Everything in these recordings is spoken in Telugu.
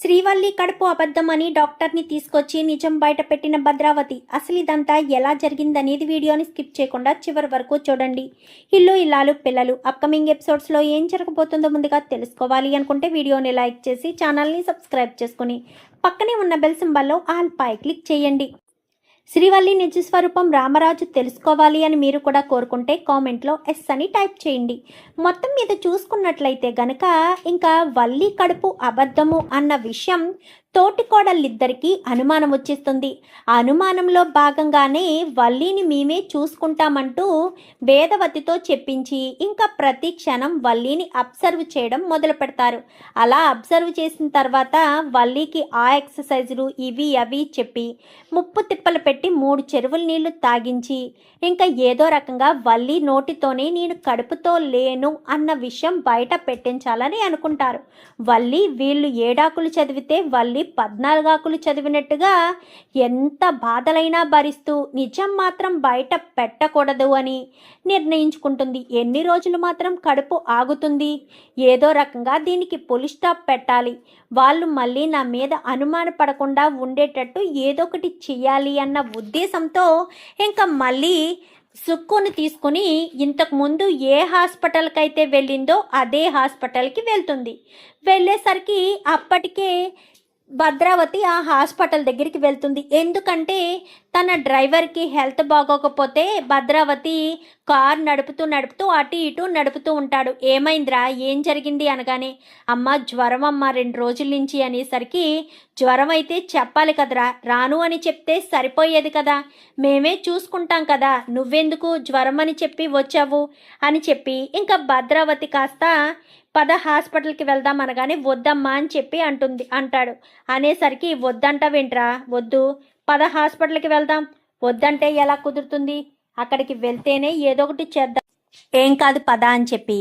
శ్రీవల్లి కడుపు అబద్ధమని డాక్టర్ని తీసుకొచ్చి నిజం బయట పెట్టిన భద్రావతి. అసలు ఇదంతా ఎలా జరిగిందనేది వీడియోని స్కిప్ చేయకుండా చివరి వరకు చూడండి. ఇల్లు ఇల్లాలు పిల్లలు అప్కమింగ్ ఎపిసోడ్స్లో ఏం జరగబోతుందో ముందుగా తెలుసుకోవాలి అనుకుంటే వీడియోని లైక్ చేసి ఛానల్ని సబ్స్క్రైబ్ చేసుకుని పక్కనే ఉన్న బెల్ సింబల్లో ఆల్ పై క్లిక్ చేయండి. శ్రీవల్లి నిజస్వరూపం రామరాజు తెలుసుకోవాలి అని మీరు కూడా కోరుకుంటే కామెంట్లో ఎస్ అని టైప్ చేయండి. మొత్తం మీద చూసుకున్నట్లయితే గనక ఇంకా వల్లి కడుపు అబద్ధము అన్న విషయం తోటికోడళ్ళిద్దరికీ అనుమానం వచ్చేస్తుంది. ఆ అనుమానంలో భాగంగానే వల్లిని మేమే చూసుకుంటామంటూ వేదవతితో చెప్పించి ఇంకా ప్రతి క్షణం వల్లిని అబ్జర్వ్ చేయడం మొదలు పెడతారు. అలా అబ్జర్వ్ చేసిన తర్వాత వల్లికి ఆ ఎక్సర్సైజులు ఇవి అవి చెప్పి ముప్పు తిప్పలు పెట్టి 3 చెరువుల నీళ్లు తాగించి ఇంకా ఏదో రకంగా వల్లి నోటితోనే నేను కడుపుతో లేను అన్న విషయం బయట పెట్టించాలని అనుకుంటారు. వల్లి వీళ్ళు 7 ఆకులు చదివితే వల్లి 14 ఆకులు చదివినట్టుగా ఎంత బాధలైనా భరిస్తూ నిజం మాత్రం బయట పెట్టకూడదు అని నిర్ణయించుకుంటుంది. ఎన్ని రోజులు మాత్రం కడుపు ఆగుతుంది, ఏదో రకంగా దీనికి పులి స్టాప్ పెట్టాలి, వాళ్ళు మళ్ళీ నా మీద అనుమాన పడకుండా ఉండేటట్టు ఏదో ఒకటి చెయ్యాలి అన్న ఉద్దేశంతో ఇంకా మళ్ళీ సుక్కుని తీసుకుని ఇంతకుముందు ఏ హాస్పిటల్కి అయితే వెళ్ళిందో అదే హాస్పిటల్కి వెళ్తుంది. వెళ్ళేసరికి అప్పటికే భద్రావతి ఆ హాస్పిటల్ దగ్గరికి వెళ్తుంది. ఎందుకంటే తన డ్రైవర్కి హెల్త్ బాగోకపోతే భద్రావతి కార్ నడుపుతూ అటు ఇటు నడుపుతూ ఉంటాడు. ఏమైందిరా, ఏం జరిగింది అనగానే అమ్మ జ్వరం అమ్మ 2 రోజుల నుంచి అనేసరికి జ్వరం అయితే చెప్పాలి కదరా, రాను అని చెప్తే సరిపోయేది కదా, మేమే చూసుకుంటాం కదా, నువ్వెందుకు జ్వరం అని చెప్పి వచ్చావు అని చెప్పి ఇంకా భద్రావతి కాస్త పద హాస్పిటల్కి వెళ్దాం అనగానే వద్దమ్మా అని చెప్పి అంటాడు. అనేసరికి వద్దంటావేంట్రా, వద్దు పద హాస్పిటల్కి వెళ్దాం, వద్దంటే ఎలా కుదురుతుంది, అక్కడికి వెళ్తేనే ఏదో ఒకటి చేద్దాం, ఏం కాదు పద అని చెప్పి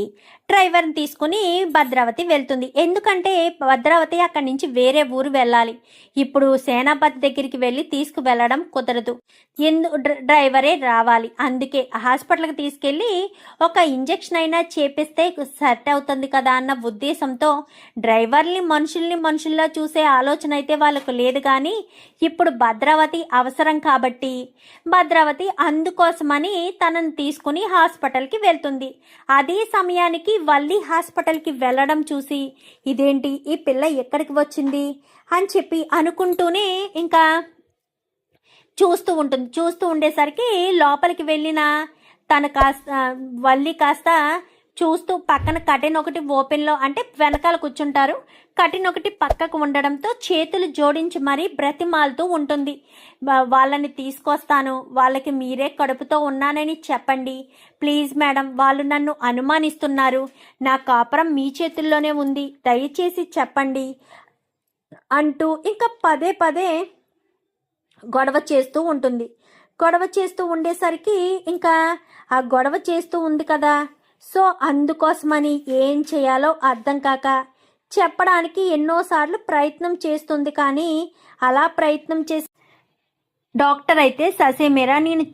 డ్రైవర్ని తీసుకుని భద్రావతి వెళ్తుంది. ఎందుకంటే భద్రావతి అక్కడి నుంచి వేరే ఊరు వెళ్ళాలి. ఇప్పుడు సేనాపతి దగ్గరికి వెళ్ళి తీసుకువెళ్ళడం కుదరదు, డ్రైవరే రావాలి. అందుకే హాస్పిటల్కి తీసుకెళ్ళి ఒక ఇంజెక్షన్ అయినా చేపిస్తే సెట్ అవుతుంది కదా అన్న ఉద్దేశంతో డ్రైవర్ని మనుషుల్లా చూసే ఆలోచన అయితే వాళ్ళకు లేదు. కానీ ఇప్పుడు భద్రావతి అవసరం కాబట్టి భద్రావతి అందుకోసమని తనని తీసుకుని హాస్పిటల్కి వెళ్తుంది. అదే సమయానికి వల్లి హాస్పిటల్కి వెళ్ళడం చూసి ఇదేంటి ఈ పిల్ల ఎక్కడికి వచ్చింది అని చెప్పి అనుకుంటూనే ఇంకా చూస్తూ ఉంటుంది. చూస్తూ ఉండేసరికి లోపలికి వెళ్ళిన తన వల్లి కాస్త చూస్తూ పక్కన కటెన్ ఒకటి ఓపెన్లో అంటే వెనకాల కూర్చుంటారు, కటెన్ ఒకటి పక్కకు ఉండడంతో చేతులు జోడించి మరీ బ్రతిమాలుతూ ఉంటుంది. వాళ్ళని తీసుకొస్తాను, వాళ్ళకి మీరే కడుపుతో ఉన్నానని చెప్పండి ప్లీజ్ మేడం, వాళ్ళు నన్ను అనుమానిస్తున్నారు, నా కాపురం మీ చేతుల్లోనే ఉంది, దయచేసి చెప్పండి అంటూ ఇంకా పదే పదే గొడవ చేస్తూ ఉంటుంది. గొడవ చేస్తూ ఉండేసరికి ఇంకా ఆ గొడవ చేస్తూ ఉంది కదా, సో అందుకోసమని ఏం చేయాలో అర్థం కాక చెప్పడానికి ఎన్నోసార్లు ప్రయత్నం చేస్తుంది. కానీ అలా ప్రయత్నం చేసి డాక్టర్ అయితే ససేమేరా నేను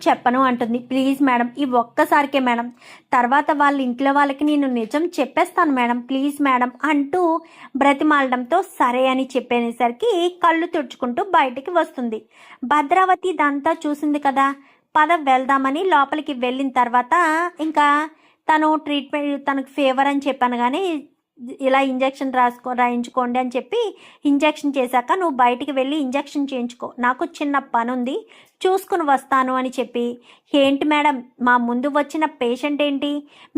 చెప్పను అంటుంది. ప్లీజ్ మేడం ఈ ఒక్కసారికే మేడం, తర్వాత వాళ్ళ ఇంట్లో వాళ్ళకి నేను నిజం చెప్పేస్తాను మేడం, ప్లీజ్ మేడం అంటూ బ్రతిమాలడంతో సరే అని చెప్పేసరికి కళ్ళు తుడుచుకుంటూ బయటికి వస్తుంది. భద్రావతి ఇదంతా చూసింది కదా, పద వెళ్దామని లోపలికి వెళ్ళిన తర్వాత ఇంకా తను ట్రీట్మెంట్ తనకు ఫీవర్ అని చెప్పాను కానీ ఇలా ఇంజెక్షన్ రాయించుకోండి అని చెప్పి ఇంజెక్షన్ చేశాక నువ్వు బయటికి వెళ్ళి ఇంజెక్షన్ చేయించుకో, నాకు చిన్న పని ఉంది చూసుకుని వస్తాను అని చెప్పి ఏంటి మేడం మా ముందు వచ్చిన పేషెంట్ ఏంటి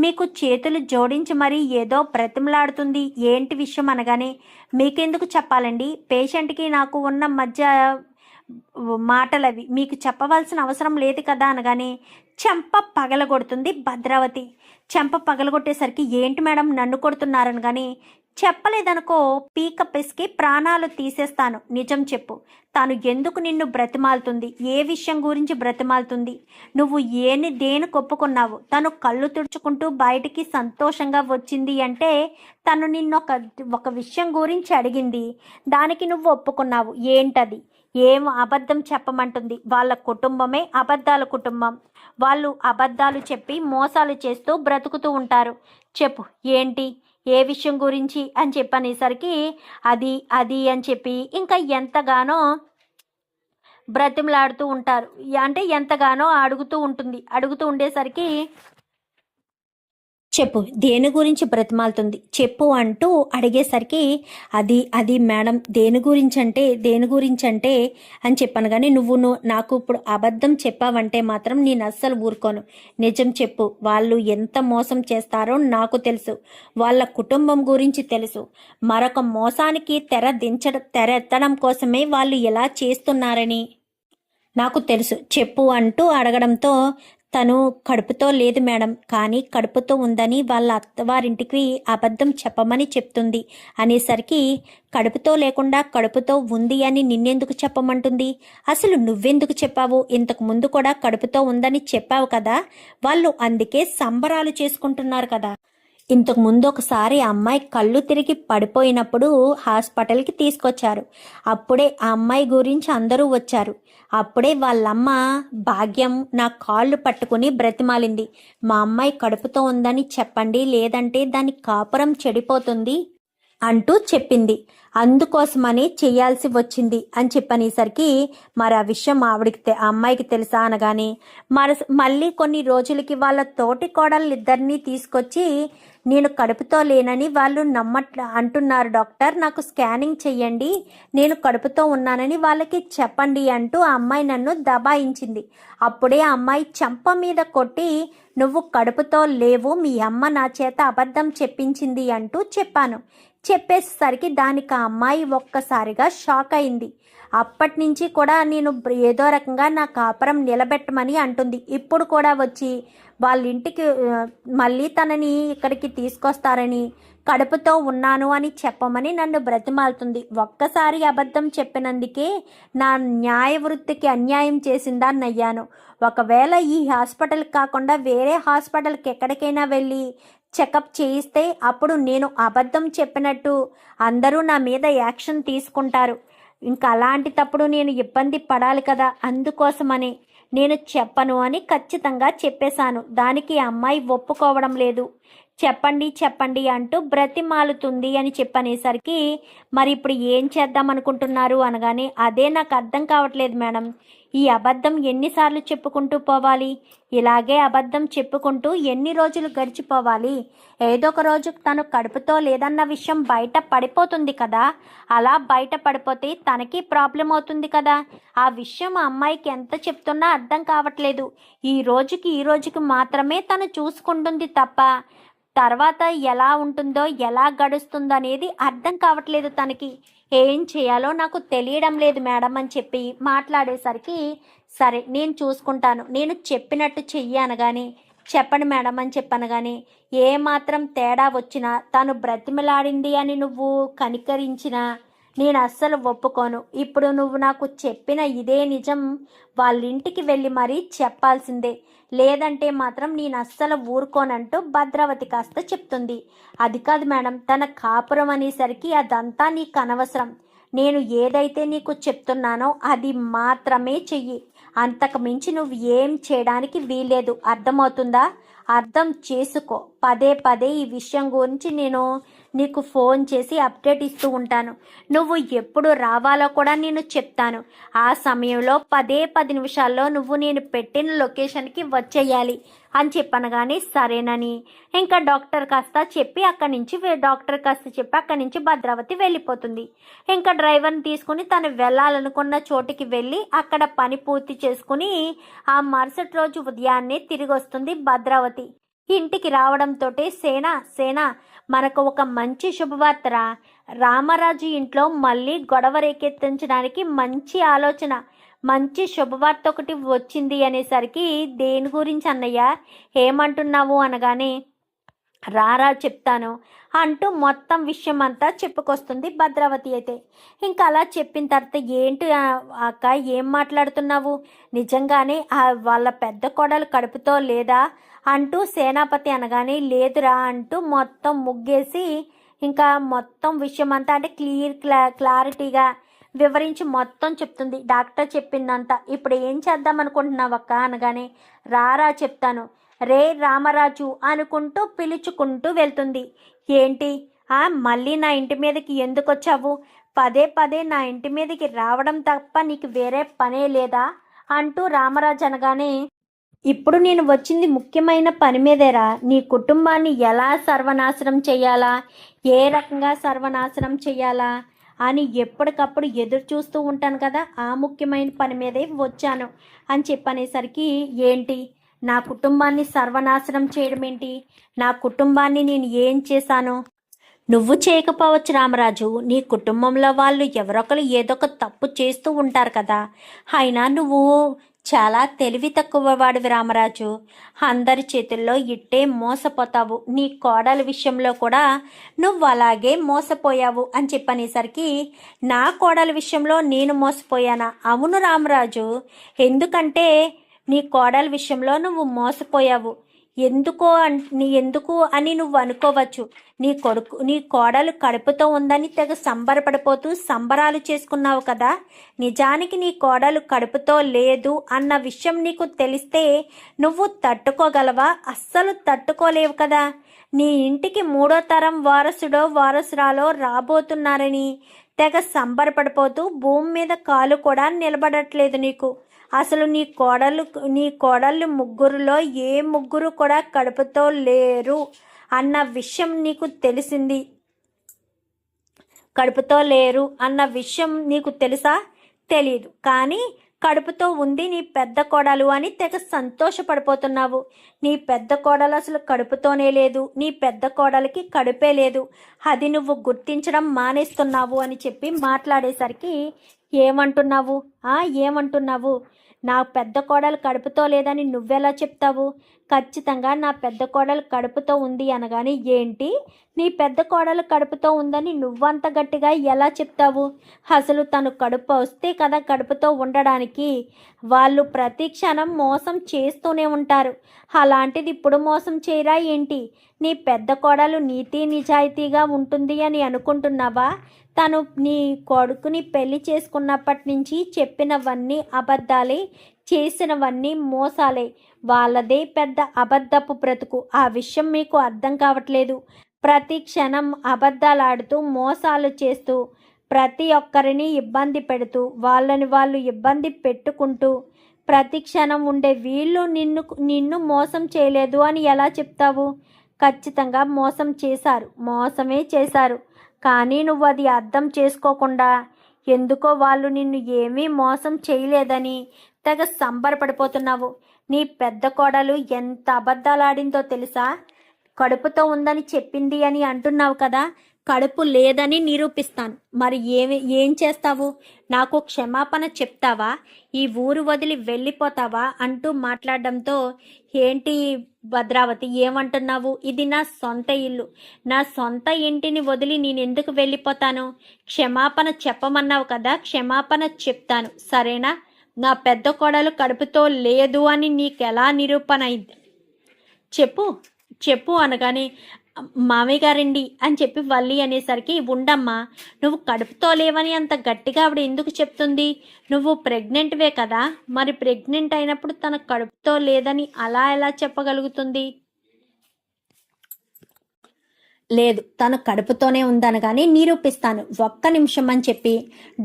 మీకు చేతులు జోడించి మరీ ఏదో బ్రతిమలాడుతుంది ఏంటి విషయం అనగానే మీకెందుకు చెప్పాలండి, పేషెంట్కి నాకు ఉన్న మధ్య మాటలవి మీకు చెప్పవలసిన అవసరం లేదు కదా అనగానే చెంప పగలగొడుతుంది భద్రావతి. చెంప పగలగొట్టేసరికి ఏంటి మేడం నన్ను కొడుతున్నారని కానీ చెప్పలేదనుకో పీక పిసికి ప్రాణాలు తీసేస్తాను, నిజం చెప్పు, తాను ఎందుకు నిన్ను బ్రతిమాలుతుంది, ఏ విషయం గురించి బ్రతిమాలుతుంది, నువ్వు దేని కొప్పుకున్నావు, తను కళ్ళు తుడుచుకుంటూ బయటికి సంతోషంగా వచ్చింది అంటే తను నిన్ను ఒక విషయం గురించి అడిగింది, దానికి నువ్వు ఒప్పుకున్నావు, ఏంటది, ఏం అబద్ధం చెప్పమంటుంది, వాళ్ళ కుటుంబమే అబద్ధాల కుటుంబం, వాళ్ళు అబద్ధాలు చెప్పి మోసాలు చేస్తూ బ్రతుకుతూ ఉంటారు, చెప్పు ఏంటి ఏ విషయం గురించి అని చెప్పనేసరికి అది అది అని చెప్పి ఇంకా ఎంతగానో బ్రతిమలాడుతూ ఉంటారు. అంటే ఎంతగానో అడుగుతూ ఉండేసరికి చెప్పు దేని గురించి బ్రతిమాలుతుంది చెప్పు అంటూ అడిగేసరికి అది మేడం దేని గురించి అంటే అని చెప్పాను. కానీ నువ్వు నాకు ఇప్పుడు అబద్ధం చెప్పావంటే మాత్రం నేను అస్సలు ఊరుకోను. నిజం చెప్పు, వాళ్ళు ఎంత మోసం చేస్తారో నాకు తెలుసు, వాళ్ళ కుటుంబం గురించి తెలుసు, మరొక మోసానికి తెరెత్తడం కోసమే వాళ్ళు ఎలా చేస్తున్నారని నాకు తెలుసు, చెప్పు అంటూ అడగడంతో తను కడుపుతో లేదు మేడం, కానీ కడుపుతో ఉందని వాళ్ళ అత్తవారింటికి అబద్ధం చెప్పమని చెప్తుంది అనేసరికి కడుపుతో లేకుండా కడుపుతో ఉంది అని నిన్నెందుకు చెప్పమంటుంది? అసలు నువ్వెందుకు చెప్పావు? ఇంతకు ముందు కూడా కడుపుతో ఉందని చెప్పావు కదా, వాళ్ళు అందుకే సంబరాలు చేసుకుంటున్నారు కదా. ఇంతకు ముందు ఒకసారి అమ్మాయి కళ్ళు తిరిగి పడిపోయినప్పుడు హాస్పిటల్కి తీసుకొచ్చారు. అప్పుడే ఆ అమ్మాయి గురించి అందరూ వచ్చారు. అప్పుడే వాళ్ళమ్మ భాగ్యం నా కాళ్ళు పట్టుకుని బ్రతిమాలింది, మా అమ్మాయి కడుపుతో ఉందని చెప్పండి, లేదంటే దాని కాపురం చెడిపోతుంది అంటూ చెప్పింది. అందుకోసమని చేయాల్సి వచ్చింది అని చెప్పనేసరికి మరి ఆ విషయం ఆ అమ్మాయికి తెలుసా అనగానే మళ్ళీ కొన్ని రోజులకి వాళ్ళ తోటి కోడళ్ళిద్దరినీ తీసుకొచ్చి నేను కడుపుతో లేనని వాళ్ళు అంటున్నారు డాక్టర్, నాకు స్కానింగ్ చెయ్యండి, నేను కడుపుతో ఉన్నానని వాళ్ళకి చెప్పండి అంటూ ఆ అమ్మాయి నన్ను దబాయించింది. అప్పుడే ఆ అమ్మాయి చెంప మీద కొట్టి నువ్వు కడుపుతో లేవు, మీ అమ్మ నా చేత అబద్ధం చెప్పించింది అంటూ చెప్పాను. చెప్పేసరికి దానికి ఆ అమ్మాయి ఒక్కసారిగా షాక్ అయింది. అప్పటి నుంచి కూడా నేను ఏదో రకంగా నా కాపురం నిలబెట్టమని అంటుంది. ఇప్పుడు కూడా వచ్చి వాళ్ళ ఇంటికి మళ్ళీ తనని ఇక్కడికి తీసుకొస్తారని, కడుపుతో ఉన్నాను అని చెప్పమని నన్ను బ్రతిమాలుతుంది. ఒక్కసారి అబద్ధం చెప్పినందుకే నా న్యాయ వృత్తికి అన్యాయం చేసిందని అయ్యాను. ఒకవేళ ఈ హాస్పిటల్ కాకుండా వేరే హాస్పిటల్కి ఎక్కడికైనా వెళ్ళి చెకప్ చేయిస్తే అప్పుడు నేను అబద్ధం చెప్పినట్టు అందరూ నా మీద యాక్షన్ తీసుకుంటారు. ఇంకా అలాంటి తప్పుడు నేను ఇబ్బంది పడాలి కదా, అందుకోసమని నేను చెప్పను అని ఖచ్చితంగా చెప్పేశాను. దానికి అమ్మాయి ఒప్పుకోవడం లేదు. చెప్పండి అంటూ బ్రతిమాలుతుంది అని చెప్పనేసరికి మరి ఇప్పుడు ఏం చేద్దాం అనుకుంటున్నారు అనగానే అదే నాకు అర్థం కావట్లేదు మేడం, ఈ అబద్ధం ఎన్నిసార్లు చెప్పుకుంటూ పోవాలి? ఇలాగే అబద్ధం చెప్పుకుంటూ ఎన్ని రోజులు గడిచిపోవాలి? ఏదో ఒక రోజు తను కడుపుతో లేదన్న విషయం బయట పడిపోతుంది కదా, అలా బయట పడిపోతే తనకి ప్రాబ్లం అవుతుంది కదా. ఆ విషయం ఆ అమ్మాయికి ఎంత చెప్తున్నా అర్థం కావట్లేదు. ఈ రోజుకి మాత్రమే తను చూసుకుంటుంది తప్ప తర్వాత ఎలా ఉంటుందో ఎలా గడుస్తుందో అనేది అర్థం కావట్లేదు తనకి. ఏం చేయాలో నాకు తెలియడం లేదు మేడం అని చెప్పి మాట్లాడేసరికి సరే నేను చూసుకుంటాను, నేను చెప్పినట్టు చెయ్యి అనగానే చెప్పండి మేడం అని చెప్పనగానే ఏమాత్రం తేడా వచ్చినా తను బ్రతిమలాడింది అని నువ్వు కనికరించినా నేను అస్సలు ఒప్పుకోను. ఇప్పుడు నువ్వు నాకు చెప్పిన ఇదే నిజం వాళ్ళ ఇంటికి వెళ్ళి మరీ చెప్పాల్సిందే, లేదంటే మాత్రం నేను అస్సలు ఊరుకోనంటూ భద్రావతి కాస్త చెప్తుంది. అది కాదు మేడం, తన కాపురం అనేసరికి అదంతా నీకు అనవసరం. నేను ఏదైతే నీకు చెప్తున్నానో అది మాత్రమే చెయ్యి, అంతకు మించి నువ్వు ఏం చేయడానికి వీల్లేదు. అర్థమవుతుందా? అర్థం చేసుకో. పదే ఈ విషయం గురించి నేను నీకు ఫోన్ చేసి అప్డేట్ ఇస్తూ ఉంటాను. నువ్వు ఎప్పుడు రావాలో కూడా నేను చెప్తాను. ఆ సమయంలో 10 నిమిషాల్లో నువ్వు నేను పెట్టిన లొకేషన్కి వచ్చేయాలి అని చెప్పనగానే సరేనని ఇంకా డాక్టర్ కాస్త చెప్పి అక్కడి నుంచి భద్రావతి వెళ్ళిపోతుంది. ఇంకా డ్రైవర్ని తీసుకుని తను వెళ్ళాలనుకున్న చోటికి వెళ్ళి అక్కడ పని పూర్తి చేసుకుని ఆ మరుసటి రోజు ఉదయాన్నే తిరిగి వస్తుంది భద్రావతి. ఇంటికి రావడంతో సేన మనకు ఒక మంచి శుభవార్తరా, రామరాజు ఇంట్లో మళ్ళీ గొడవ రేకెత్తించడానికి మంచి ఆలోచన, మంచి శుభవార్త ఒకటి వచ్చింది అనేసరికి దేని గురించి అన్నయ్య ఏమంటున్నావు అనగానే రారా చెప్తాను అంటూ మొత్తం విషయం అంతా చెప్పుకొస్తుంది భద్రావతి. అయితే ఇంకా అలా చెప్పిన తర్వాత ఏంటి అక్క ఏం మాట్లాడుతున్నావు, నిజంగానే వాళ్ళ పెద్ద కోడలు కడుపుతో లేదా అంటూ సేనాపతి అనగానే లేదురా అంటూ మొత్తం ముగ్గేసి ఇంకా మొత్తం విషయం అంతా అంటే క్లారిటీగా వివరించి మొత్తం చెప్తుంది. డాక్టర్ చెప్పిందంతా. ఇప్పుడు ఏం చేద్దాం అనుకుంటున్నావు అక్క అనగానే రారా చెప్తాను, రే రామరాజు అనుకుంటూ పిలుచుకుంటూ వెళ్తుంది. ఏంటి మళ్ళీ నా ఇంటి మీదకి ఎందుకు వచ్చావు? పదే పదే నా ఇంటి మీదకి రావడం తప్ప నీకు వేరే పనే లేదా అంటూ రామరాజు అనగానే, ఇప్పుడు నేను వచ్చింది ముఖ్యమైన పని మీదేరా. నీ కుటుంబాన్ని ఎలా సర్వనాశనం చేయాలా, ఏ రకంగా సర్వనాశనం చేయాలా అని ఎప్పటికప్పుడు ఎదురు చూస్తూ ఉంటాను కదా, ఆ ముఖ్యమైన పని మీదే వచ్చాను అని చెప్పనేసరికి, ఏంటి నా కుటుంబాన్ని సర్వనాశనం చేయడం ఏంటి? నా కుటుంబాన్ని నేను ఏం చేశాను? నువ్వు చేయకపోవచ్చు రామరాజు, నీ కుటుంబంలో వాళ్ళు ఎవరొకరు ఏదో ఒక తప్పు చేస్తూ ఉంటారు కదా. అయినా నువ్వు చాలా తెలివి తక్కువ వాడివి రామరాజు. అందరి చేతుల్లో ఇట్టే మోసపోతావు. నీ కోడల విషయంలో కూడా నువ్వు అలాగే మోసపోయావు అని చెప్పనేసరికి, నా కోడల విషయంలో నేను మోసపోయానా? అవును రామరాజు, ఎందుకంటే నీ కోడల విషయంలో నువ్వు మోసపోయావు. ఎందుకు అని నువ్వు అనుకోవచ్చు. నీ కోడలు కడుపుతో ఉందని తెగ సంబరపడిపోతూ సంబరాలు చేసుకున్నావు కదా. నిజానికి నీ కోడలు కడుపుతో లేదు అన్న విషయం నీకు తెలిస్తే నువ్వు తట్టుకోగలవా? అస్సలు తట్టుకోలేవు కదా. నీ ఇంటికి 3వ తరం వారసుడో వారసురాలో రాబోతున్నారని తెగ సంబరపడిపోతూ భూమి మీద కాలు కూడా నిలబడట్లేదు నీకు. అసలు నీ కోడళ్ళు ముగ్గురులో ఏ ముగ్గురు కూడా కడుపుతో లేరు అన్న విషయం నీకు తెలిసింది. కడుపుతో లేరు అన్న విషయం నీకు తెలుసా? తెలీదు. కానీ కడుపుతో ఉంది నీ పెద్ద కోడలు అని తెగ సంతోషపడిపోతున్నావు. నీ పెద్ద కోడలు అసలు కడుపుతోనే లేదు. నీ పెద్ద కోడలికి కడుపే లేదు. అది నువ్వు గుర్తించడం మానేస్తున్నావు అని చెప్పి మాట్లాడేసరికి, ఏమంటున్నావు? నా పెద్ద కోడలు కడుపుతో లేదని నువ్వెలా చెప్తావు? ఖచ్చితంగా నా పెద్ద కోడలు కడుపుతో ఉంది అనగానే, ఏంటి నీ పెద్ద కోడలు కడుపుతో ఉందని నువ్వంత గట్టిగా ఎలా చెప్తావు? అసలు తను కడుపు వస్తే కదా కడుపుతో ఉండడానికి. వాళ్ళు ప్రతి క్షణం మోసం చేస్తూనే ఉంటారు. అలాంటిది ఇప్పుడు మోసం చేయరా ఏంటి? నీ పెద్ద కోడలు నీతి నిజాయితీగా ఉంటుంది అని అనుకుంటున్నావా? తను నీ కొడుకుని పెళ్లి చేసుకున్నప్పటి నుంచి చెప్పినవన్నీ అబద్ధాలే, చేసినవన్నీ మోసాలే. వాళ్ళదే పెద్ద అబద్ధపు బ్రతుకు. ఆ విషయం మీకు అర్థం కావట్లేదు. ప్రతి క్షణం అబద్ధాలాడుతూ మోసాలు చేస్తూ ప్రతి ఒక్కరిని ఇబ్బంది పెడుతూ వాళ్ళని వాళ్ళు ఇబ్బంది పెట్టుకుంటూ ప్రతి క్షణం ఉండే వీళ్ళు నిన్ను మోసం చేయలేదు అని ఎలా చెప్తావు? ఖచ్చితంగా మోసమే చేశారు. కానీ నువ్వు అది అర్థం చేసుకోకుండా ఎందుకో వాళ్ళు నిన్ను ఏమీ మోసం చేయలేదని తెగ సంబరపడిపోతున్నావు. నీ పెద్ద కోడలు ఎంత అబద్ధాలాడిందో తెలుసా? కడుపుతో ఉందని చెప్పింది అని అంటున్నావు కదా, కడుపు లేదని నిరూపిస్తాను. మరి ఏం చేస్తావు? నాకు క్షమాపణ చెప్తావా? ఈ ఊరు వదిలి వెళ్ళిపోతావా అంటూ మాట్లాడడంతో, ఏంటి భద్రావతి ఏమంటున్నావు? ఇది నా సొంత ఇల్లు. నా సొంత ఇంటిని వదిలి నేనెందుకు వెళ్ళిపోతాను? క్షమాపణ చెప్పమన్నావు కదా, క్షమాపణ చెప్తాను సరేనా? నా పెద్ద కోడలు కడుపుతో లేదు అని నీకెలా నిరూపణ అయింది? చెప్పు అనగానే, మామయ్య గారండి అని చెప్పి వల్లి అనేసరికి, ఉండమ్మా, నువ్వు కడుపుతో లేవని అంత గట్టిగా ఆవిడ ఎందుకు చెప్తుంది? నువ్వు ప్రెగ్నెంట్వే కదా. మరి ప్రెగ్నెంట్ అయినప్పుడు తన కడుపుతో లేదని అలా ఎలా చెప్పగలుగుతుంది? లేదు, తను కడుపుతోనే ఉందనగానే నిరూపిస్తాను, ఒక్క నిమిషం అని చెప్పి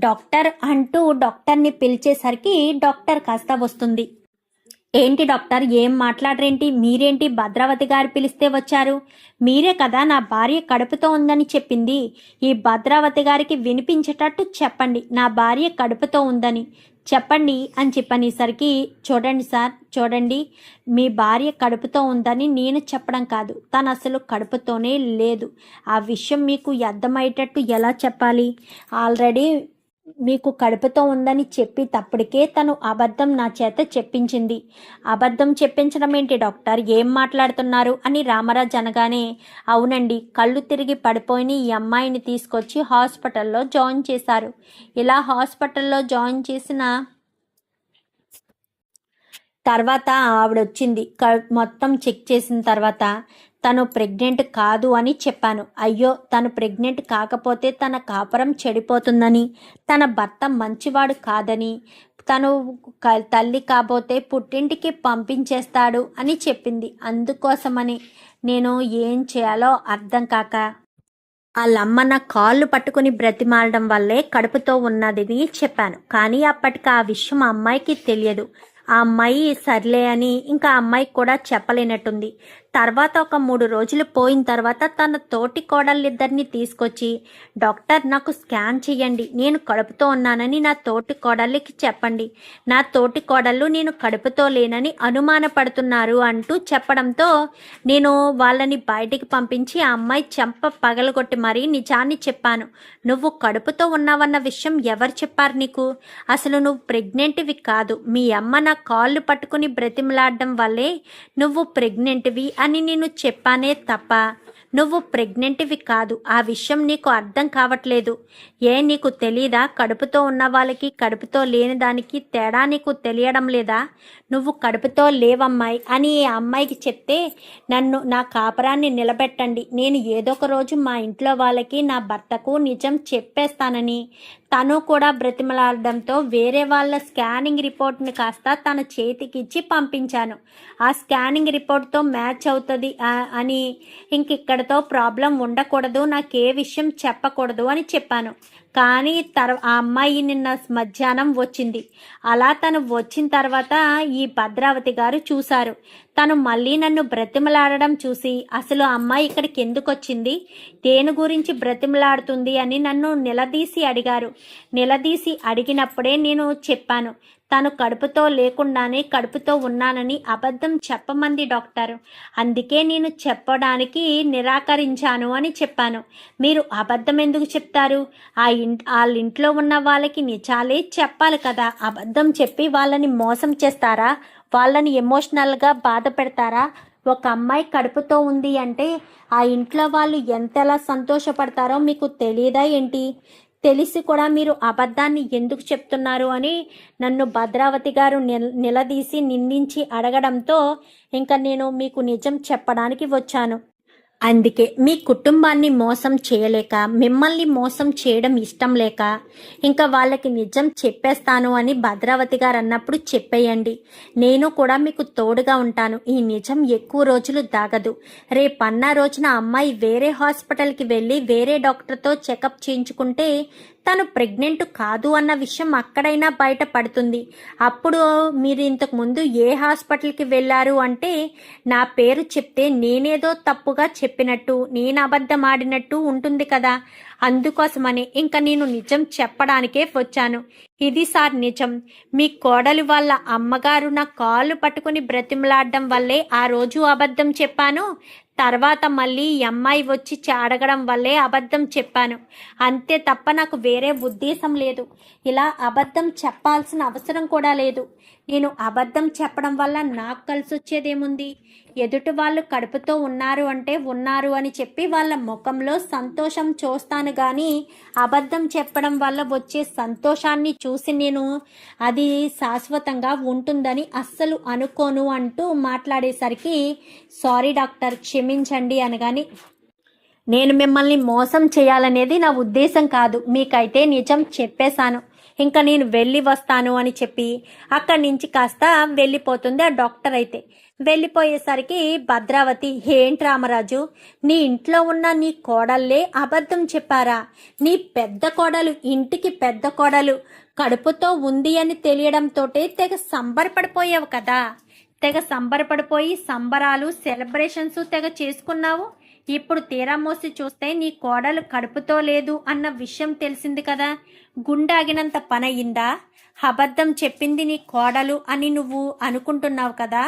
డాక్టర్ని పిలిచేసరికి డాక్టర్ కాస్త వస్తుంది. ఏంటి డాక్టర్, ఏం మాట్లాడరేంటి? మీరేంటి భద్రావతి గారు పిలిస్తే వచ్చారు? మీరే కదా నా భార్య కడుపుతో ఉందని చెప్పింది. ఈ భద్రావతి గారికి వినిపించేటట్టు చెప్పండి, నా భార్య కడుపుతో ఉందని చెప్పండి అని చెప్పనేసరికి, చూడండి సార్, చూడండి, మీ భార్య కడుపుతో ఉందని నేను చెప్పడం కాదు, తను అసలు కడుపుతోనే లేదు. ఆ విషయం మీకు అర్థమయ్యేటట్టు ఎలా చెప్పాలి? ఆల్రెడీ మీకు కడుపుతో ఉందని చెప్పి తప్పటికే తను అబద్ధం నా చేత చెప్పించింది. అబద్ధం చెప్పించడం ఏంటి డాక్టర్, ఏం మాట్లాడుతున్నారు అని రామరాజు అనగానే, అవునండి, కళ్ళు తిరిగి పడిపోయిన ఈ అమ్మాయిని తీసుకొచ్చి హాస్పిటల్లో జాయిన్ చేశారు. ఇలా హాస్పిటల్లో జాయిన్ చేసిన తర్వాత ఆవిడ వచ్చింది. మొత్తం చెక్ చేసిన తర్వాత తను ప్రెగ్నెంట్ కాదు అని చెప్పాను. అయ్యో, తను ప్రెగ్నెంట్ కాకపోతే తన కాపురం చెడిపోతుందని, తన భర్త మంచివాడు కాదని, తను తల్లి కాబోతే పుట్టింటికి పంపించేస్తాడు అని చెప్పింది. అందుకోసమని నేను ఏం చేయాలో అర్థం కాక వాళ్ళమ్మ నా కాళ్ళు పట్టుకుని బ్రతిమాలడం వల్లే కడుపుతో ఉన్నదని చెప్పాను. కానీ అప్పటికి ఆ విషయం ఆ అమ్మాయికి తెలియదు. ఆ అమ్మాయి సర్లే అని ఇంకా ఆ అమ్మాయికి కూడా చెప్పలేనట్టుంది. తర్వాత ఒక 3 రోజులు పోయిన తర్వాత తన తోటి కోడళ్ళిద్దరిని తీసుకొచ్చి, డాక్టర్ నాకు స్కాన్ చెయ్యండి, నేను కడుపుతో ఉన్నానని నా తోటి కోడళ్ళకి చెప్పండి, నా తోటి కోడళ్ళు నేను కడుపుతో లేనని అనుమానపడుతున్నారు అంటూ చెప్పడంతో నేను వాళ్ళని బయటికి పంపించి ఆ అమ్మాయి చెంప పగలగొట్టి మరీ నిజాన్ని చెప్పాను. నువ్వు కడుపుతో ఉన్నావన్న విషయం ఎవరు చెప్పారు నీకు? అసలు నువ్వు ప్రెగ్నెంట్వి కాదు, మీ అమ్మ నా కాళ్ళు పట్టుకుని బ్రతిమలాడడం వల్లే నువ్వు ప్రెగ్నెంట్వి అని నేను చెప్పానే తప్ప నువ్వు ప్రెగ్నెంట్వి కాదు. ఆ విషయం నీకు అర్థం కావట్లేదు. నీకు తెలీదా? కడుపుతో ఉన్న వాళ్ళకి కడుపుతో లేని దానికి తేడా నీకు తెలియడం లేదా? నువ్వు కడుపుతో లేవమ్మాయి అని ఆ అమ్మాయికి చెప్తే, నా కాపరాన్ని నిలబెట్టండి, నేను ఏదో ఒక రోజు మా ఇంట్లో వాళ్ళకి నా భర్తకు నిజం చెప్పేస్తానని తను కూడా బ్రతిమలాడడంతో వేరే వాళ్ళ స్కానింగ్ రిపోర్ట్ని కాస్త తన చేతికిచ్చి పంపించాను. ఆ స్కానింగ్ రిపోర్ట్తో మ్యాచ్ అవుతుంది అని ఇక్కడతో ప్రాబ్లం ఉండకూడదు, నాకే విషయం చెప్పకూడదు అని చెప్పాను. కానీ ఆ అమ్మాయి నిన్న మధ్యాహ్నం వచ్చింది. అలా తను వచ్చిన తర్వాత ఈ భద్రావతి గారు చూశారు. తను మళ్ళీ నన్ను బ్రతిమలాడడం చూసి అసలు అమ్మాయి ఇక్కడికి ఎందుకు వచ్చింది, దేని గురించి బ్రతిమలాడుతుంది అని నన్ను నిలదీసి అడిగారు. నిలదీసి అడిగినప్పుడే నేను చెప్పాను, తను కడుపుతో లేకుండానే కడుపుతో ఉన్నానని అబద్ధం చెప్పమంది డాక్టర్, అందుకే నేను చెప్పడానికి నిరాకరించాను అని చెప్పాను. మీరు అబద్ధం ఎందుకు చెప్తారు? వాళ్ళ ఇంట్లో ఉన్న వాళ్ళకి నిజాలే చెప్పాలి కదా. అబద్ధం చెప్పి వాళ్ళని మోసం చేస్తారా? వాళ్ళని ఎమోషనల్గా బాధ పెడతారా? ఒక అమ్మాయి కడుపుతో ఉంది అంటే ఆ ఇంట్లో వాళ్ళు ఎంతలా సంతోషపడతారో మీకు తెలియదా ఏంటి? తెలిసి కూడా మీరు అబద్ధాన్ని ఎందుకు చెప్తున్నారు అని నన్ను భద్రావతి గారు నిలదీసి నిందించి అడగడంతో ఇంకా నేను మీకు నిజం చెప్పడానికి వచ్చాను. అందుకే మీ కుటుంబాన్ని మోసం చేయలేక, మిమ్మల్ని మోసం చేయడం ఇష్టం లేక ఇంకా వాళ్ళకి నిజం చెప్పేస్తాను అని భద్రావతి గారు అన్నప్పుడు చెప్పేయండి. నేను కూడా మీకు తోడుగా ఉంటాను. ఈ నిజం ఎక్కువ రోజులు దాగదు. రేపన్న రోజున అమ్మాయి వేరే హాస్పిటల్కి వెళ్ళి వేరే డాక్టర్తో చెకప్ చేయించుకుంటే తను ప్రెగ్నెంట్ కాదు అన్న విషయం అక్కడైనా బయటపడుతుంది. అప్పుడు మీరు ఇంతకు ముందు ఏ హాస్పిటల్కి వెళ్ళారు అంటే నా పేరు చెప్తే నేనేదో తప్పుగా చెప్పినట్టు, నేను అబద్ధం ఆడినట్టు ఉంటుంది కదా. అందుకోసమని ఇంకా నేను నిజం చెప్పడానికే వచ్చాను. ఇది సార్ నిజం. మీ కోడలు వాళ్ళ అమ్మగారు నా కాళ్ళు పట్టుకుని బ్రతిమలాడడం వల్లే ఆ రోజు అబద్ధం చెప్పాను. తర్వాత మళ్ళీ ఈ అమ్మాయి వచ్చి అడగడం వల్లే అబద్ధం చెప్పాను. అంతే తప్ప నాకు వేరే ఉద్దేశం లేదు. ఇలా అబద్ధం చెప్పాల్సిన అవసరం కూడా లేదు. నేను అబద్ధం చెప్పడం వల్ల నాకు కలిసి వచ్చేదేముంది? ఎదుటి వాళ్ళు కడుపుతో ఉన్నారు అంటే ఉన్నారు అని చెప్పి వాళ్ళ ముఖంలో సంతోషం చూస్తాను, కానీ అబద్ధం చెప్పడం వల్ల వచ్చే సంతోషాన్ని చూసి నేను అది శాశ్వతంగా ఉంటుందని అస్సలు అనుకోను అంటూ మాట్లాడేసరికి సారీ డాక్టర్, క్షమించండి అనగాని, నేను మిమ్మల్ని మోసం చేయాలనేది నా ఉద్దేశం కాదు, మీకైతే నిజం చెప్పేశాను, ఇంకా నేను వెళ్ళి వస్తాను అని చెప్పి అక్కడి నుంచి కాస్త వెళ్ళిపోతుంది ఆ డాక్టర్. అయితే వెళ్ళిపోయేసరికి భద్రావతి, ఏంటి రామరాజు, నీ ఇంట్లో ఉన్న నీ కోడళ్ళే అబద్ధం చెప్పారా? నీ పెద్ద కోడలు, ఇంటికి పెద్ద కోడలు కడుపుతో ఉంది అని తెలియడంతో తెగ సంబరపడిపోయావు కదా. తెగ సంబరపడిపోయి సంబరాలు సెలబ్రేషన్స్ తెగ చేసుకున్నావు. ఇప్పుడు తీరా మోసి చూస్తే నీ కోడలు కడుపుతో లేదు అన్న విషయం తెలిసింది కదా. గుండాగినంత పనయిందా? అబద్ధం చెప్పింది నీ కోడలు అని నువ్వు అనుకుంటున్నావు కదా.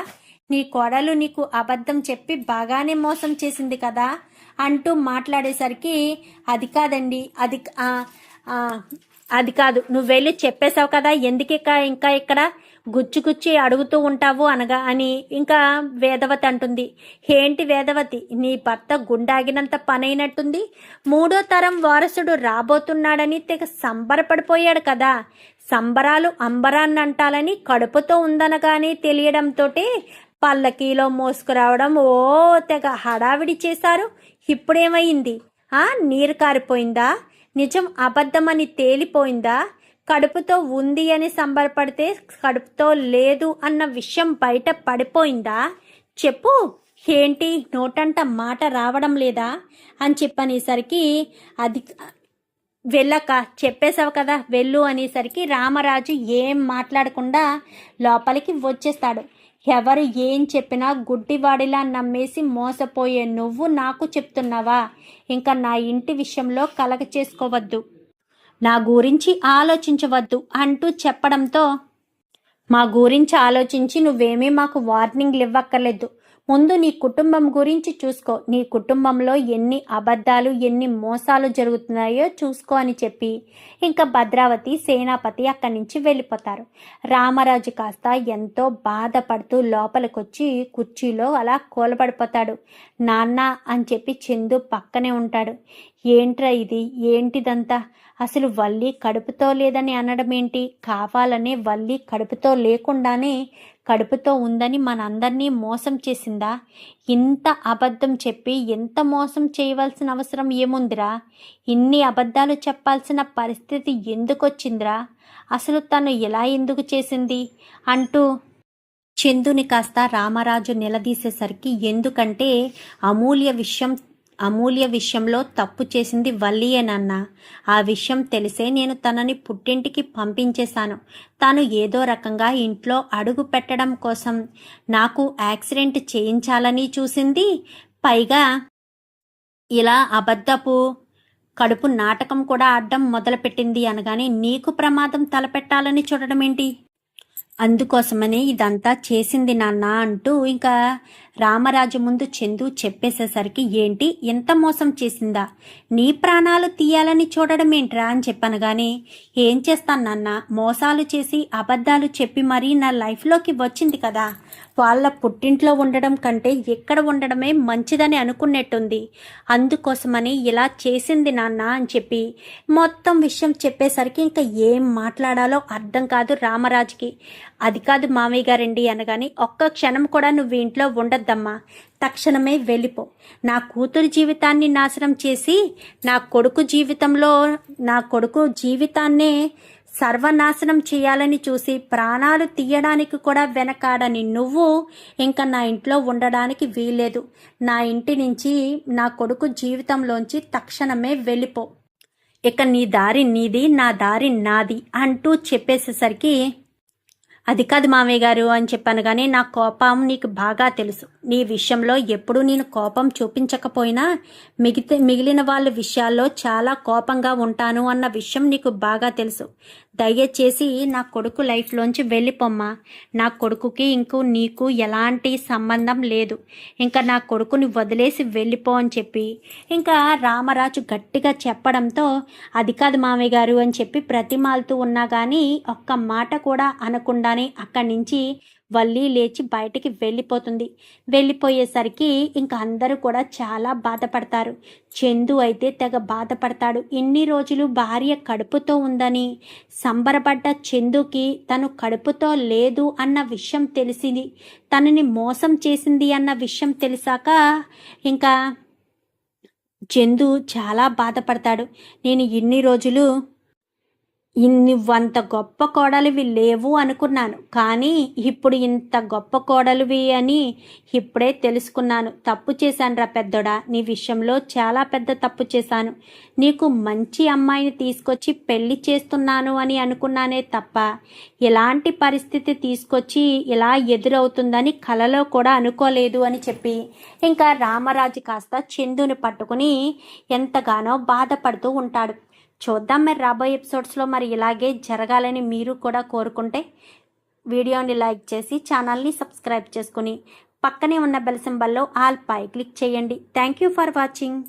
నీ కోడలు నీకు అబద్ధం చెప్పి బాగానే మోసం చేసింది కదా అంటూ మాట్లాడేసరికి, అది కాదండి, అది కాదు, నువ్వు వెళ్ళి చెప్పేశావు కదా, ఎందుకు ఇంకా ఇక్కడ గుచ్చి అడుగుతూ ఉంటావు అనగా అని ఇంకా వేదవతి అంటుంది. ఏంటి వేదవతి, నీ భర్త గుండాగినంత పనైనట్టుంది. 3వ తరం వారసుడు రాబోతున్నాడని తెగ సంబరపడిపోయాడు కదా. సంబరాలు అంబరాన్ని అంటాలని కడుపుతో ఉందనగానే తెలియడంతో పల్లకీలో మోసుకురావడం తెగ హడావిడి చేశారు. ఇప్పుడేమైంది? నీరు కారిపోయిందా? నిజం అబద్ధమని తేలిపోయిందా? కడుపుతో ఉంది అని సంబరపడితే కడుపుతో లేదు అన్న విషయం బయట పడిపోయిందా? చెప్పు, ఏంటి నోటంట మాట రావడం లేదా అని చెప్పనేసరికి అది వెళ్ళక చెప్పేశావు కదా వెళ్ళు అనేసరికి రామరాజు ఏం మాట్లాడకుండా లోపలికి వచ్చేస్తాడు. ఎవరు ఏం చెప్పినా గుడ్డివాడిలా నమ్మేసి మోసపోయే నువ్వు నాకు చెప్తున్నావా? ఇంకా నా ఇంటి విషయంలో కలగ చేసుకోవద్దు, నా గురించి ఆలోచించవద్దు అంటూ చెప్పడంతో, మా గురించి ఆలోచించి నువ్వేమీ మాకు వార్నింగ్లు ఇవ్వక్కర్లేదు. ముందు నీ కుటుంబం గురించి చూసుకో, నీ కుటుంబంలో ఎన్ని అబద్ధాలు ఎన్ని మోసాలు జరుగుతున్నాయో చూసుకో అని చెప్పి ఇంకా భద్రావతి సేనాపతి అక్కడి నుంచి వెళ్ళిపోతారు. రామరాజు కాస్త ఎంతో బాధపడుతూ లోపలికొచ్చి కుర్చీలో అలా కూలబడిపోతాడు. నాన్న అని చెప్పి చందు పక్కనే ఉంటాడు. ఏంట్రా ఇది, ఏంటిదంతా? అసలు వల్లి కడుపుతో లేదని అనడం ఏంటి? కావాలనే వల్లి కడుపుతో లేకుండానే కడుపుతో ఉందని మనందరినీ మోసం చేసిందా? ఇంత అబద్ధం చెప్పి ఎంత మోసం చేయవలసిన అవసరం ఏముందిరా? ఇన్ని అబద్ధాలు చెప్పాల్సిన పరిస్థితి ఎందుకు వచ్చిందిరా? అసలు తను ఎలా ఎందుకు చేసింది అంటూ చందుని కాస్త రామరాజు నిలదీసేసరికి, ఎందుకంటే అమూల్య విషయంలో తప్పు చేసింది వల్లియేనన్నా. ఆ విషయం తెలిసే నేను తనని పుట్టింటికి పంపించేశాను. తాను ఏదో రకంగా ఇంట్లో అడుగు పెట్టడం కోసం నాకు యాక్సిడెంట్ చేయించాలని చూసింది. పైగా ఇలా అబద్ధపు కడుపు నాటకం కూడా ఆడడం మొదలుపెట్టింది అనగానే నీకు ప్రమాదం తలపెట్టాలని చూడడం ఏంటి? అందుకోసమనే ఇదంతా చేసింది నాన్న అంటూ ఇంకా రామరాజు ముందు చందు చెప్పేసేసరికి, ఏంటి ఎంత మోసం చేసిందా? నీ ప్రాణాలు తీయాలని చూడడం ఏంట్రా అని చెప్పనగానే, ఏం చేస్తాను నాన్న, మోసాలు చేసి అబద్ధాలు చెప్పి మరీ నా లైఫ్లోకి వచ్చింది కదా, వాళ్ళ పుట్టింట్లో ఉండడం కంటే ఎక్కడ ఉండడమే మంచిదని అనుకున్నట్టుంది. అందుకోసమని ఇలా చేసింది నాన్న అని చెప్పి మొత్తం విషయం చెప్పేసరికి ఇంకా ఏం మాట్లాడాలో అర్థం కాదు రామరాజుకి. అది కాదు మామయ్య గారండి అనగానే, ఒక్క క్షణం కూడా నువ్వు ఇంట్లో ఉండద్దమ్మా, తక్షణమే వెళ్ళిపో. నా కూతురు జీవితాన్ని నాశనం చేసి నా కొడుకు జీవితాన్నే సర్వనాశనం చేయాలని చూసి ప్రాణాలు తీయడానికి కూడా వెనకాడని నువ్వు ఇంకా నా ఇంట్లో ఉండడానికి వీల్లేదు. నా ఇంటి నుంచి నా కొడుకు జీవితంలోంచి తక్షణమే వెళ్ళిపో. ఇక నీ దారి నీది, నా దారి నాది అంటూ చెప్పేసేసరికి, అది కాదు మామయ్య గారు అని చెప్పాను. కానీ నా కోపం నీకు బాగా తెలుసు. నీ విషయంలో ఎప్పుడూ నేను కోపం చూపించకపోయినా మిగిలిన వాళ్ళ విషయాల్లో చాలా కోపంగా ఉంటాను అన్న విషయం నీకు బాగా తెలుసు. దయచేసి నా కొడుకు లైఫ్లోంచి వెళ్ళిపోమ్మా. నా కొడుకుకి నీకు ఎలాంటి సంబంధం లేదు. ఇంకా నా కొడుకుని వదిలేసి వెళ్ళిపో అని చెప్పి ఇంకా రామరాజు గట్టిగా చెప్పడంతో, అది కాదు మామయ్య గారు అని చెప్పి ప్రతిమాలుతూ ఉన్నా కానీ ఒక్క మాట కూడా అనకుండానే అక్కడి నుంచి వల్లి లేచి బయటికి వెళ్ళిపోయేసరికి ఇంకా అందరూ కూడా చాలా బాధపడతారు. చందు అయితే తెగ బాధపడతాడు. ఇన్ని రోజులు భార్య కడుపుతో ఉందని సంబరపడ్డ చందుకి తను కడుపుతో లేదు అన్న విషయం తెలిసింది, తనని మోసం చేసింది అన్న విషయం తెలిసాక ఇంకా చందు చాలా బాధపడతాడు. నేను ఇన్ని రోజులు వంత గొప్ప కోడలివి లేవు అనుకున్నాను, కానీ ఇప్పుడు ఇంత గొప్ప కోడలివి అని ఇప్పుడే తెలుసుకున్నాను. తప్పు చేశానురా పెద్దోడా, నీ విషయంలో చాలా పెద్ద తప్పు చేశాను. నీకు మంచి అమ్మాయిని తీసుకొచ్చి పెళ్లి చేస్తున్నాను అని అనుకున్నానే తప్ప ఎలాంటి పరిస్థితి తీసుకొచ్చి ఇలా ఎదురవుతుందని కలలో కూడా అనుకోలేదు అని చెప్పి ఇంకా రామరాజు కాస్త చందుని పట్టుకుని ఎంతగానో బాధపడుతూ ఉంటాడు. చూద్దాం మరి రాబోయే ఎపిసోడ్స్లో మరి ఇలాగే జరగాలని మీరు కూడా కోరుకుంటే వీడియోని లైక్ చేసి ఛానల్ని సబ్స్క్రైబ్ చేసుకుని పక్కనే ఉన్న బెల్ సింబల్లో ఆల్ పై క్లిక్ చేయండి. Thank you for watching.